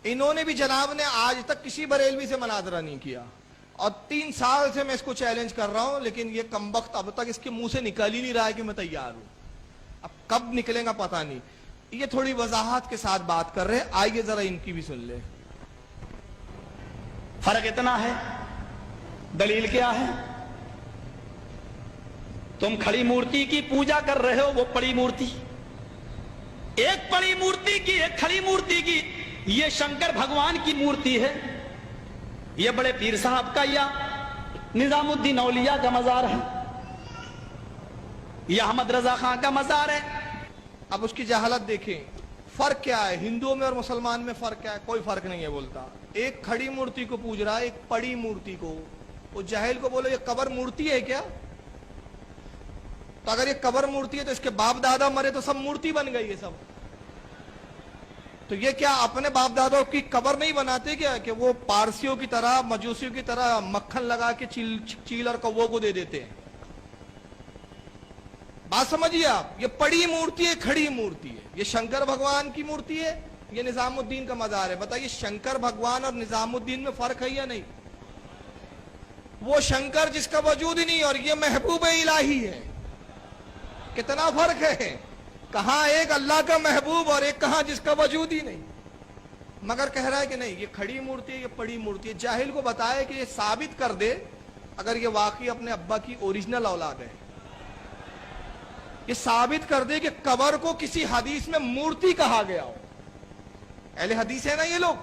انہوں نے بھی جناب نے آج تک کسی بریلوی سے مناظرہ نہیں کیا، اور 3 سال سے میں اس کو چیلنج کر رہا ہوں، لیکن یہ کمبخت اب تک اس کے منہ سے نکل ہی نہیں رہا ہے کہ میں تیار ہوں۔ اب کب نکلے گا پتہ نہیں۔ یہ تھوڑی وضاحت کے ساتھ بات کر رہے، آئیے ذرا ان کی بھی سن لیں۔ فرق اتنا ہے، دلیل کیا ہے؟ تم کھڑی مورتی کی پوجا کر رہے ہو، وہ پڑی مورتی، ایک پڑی مورتی کی ایک کھڑی مورتی کی۔ یہ شنکر بھگوان کی مورتی ہے، یہ بڑے پیر صاحب کا یا نظام الدین اولیاء کا مزار ہے، یہ احمد رضا خان کا مزار ہے۔ اب اس کی جہالت دیکھیں، فرق کیا ہے ہندوؤں میں اور مسلمان میں؟ فرق کیا ہے؟ کوئی فرق نہیں ہے بولتا۔ ایک کھڑی مورتی کو پوج رہا ہے، ایک پڑی مورتی کو۔ وہ جاہل کو بولو یہ قبر مورتی ہے کیا؟ تو اگر یہ قبر مورتی ہے تو اس کے باپ دادا مرے تو سب مورتی بن گئی ہے سب۔ تو یہ کیا اپنے باپ دادوں کی قبر نہیں بناتے کیا کہ وہ پارسیوں کی طرح مجوسیوں کی طرح مکھن لگا کے چیل اور کووں کو دے دیتے ہیں؟ بات سمجھیے آپ، یہ پڑی مورتی ہے، کھڑی مورتی ہے۔ یہ شنکر بھگوان کی مورتی ہے، یہ نظام الدین کا مزار ہے۔ بتائیے شنکر بھگوان اور نظام الدین میں فرق ہے یا نہیں؟ وہ شنکر جس کا وجود ہی نہیں، اور یہ محبوب الہی ہے۔ کتنا فرق ہے؟ کہاں ایک اللہ کا محبوب اور ایک کہاں جس کا وجود ہی نہیں، مگر کہہ رہا ہے کہ نہیں یہ کھڑی مورتی ہے، یہ پڑی مورتی ہے۔ جاہل کو بتائے کہ یہ ثابت کر دے اگر یہ واقعی اپنے ابا کی اوریجنل اولاد ہے، یہ ثابت کر دے کہ قبر کو کسی حدیث میں مورتی کہا گیا ہو۔ اہل حدیث ہے نا یہ لوگ،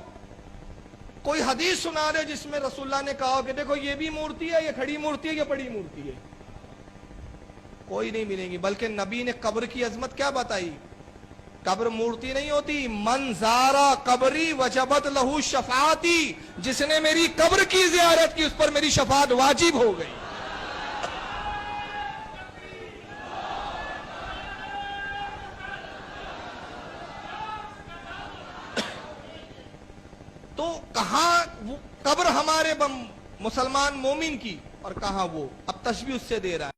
کوئی حدیث سنا دے جس میں رسول اللہ نے کہا کہ دیکھو یہ بھی مورتی ہے، یہ کھڑی مورتی ہے، یہ پڑی مورتی ہے۔ کوئی نہیں ملے گی۔ بلکہ نبی نے قبر کی عظمت کیا بتائی؟ قبر مورتی نہیں ہوتی، من زارا قبری وجبت لہو شفاعتی، جس نے میری قبر کی زیارت کی اس پر میری شفاعت واجب ہو گئی۔ تو کہاں قبر ہمارے مسلمان مومن کی اور کہاں وہ؟ اب تشبیہ اس سے دے رہا ہے۔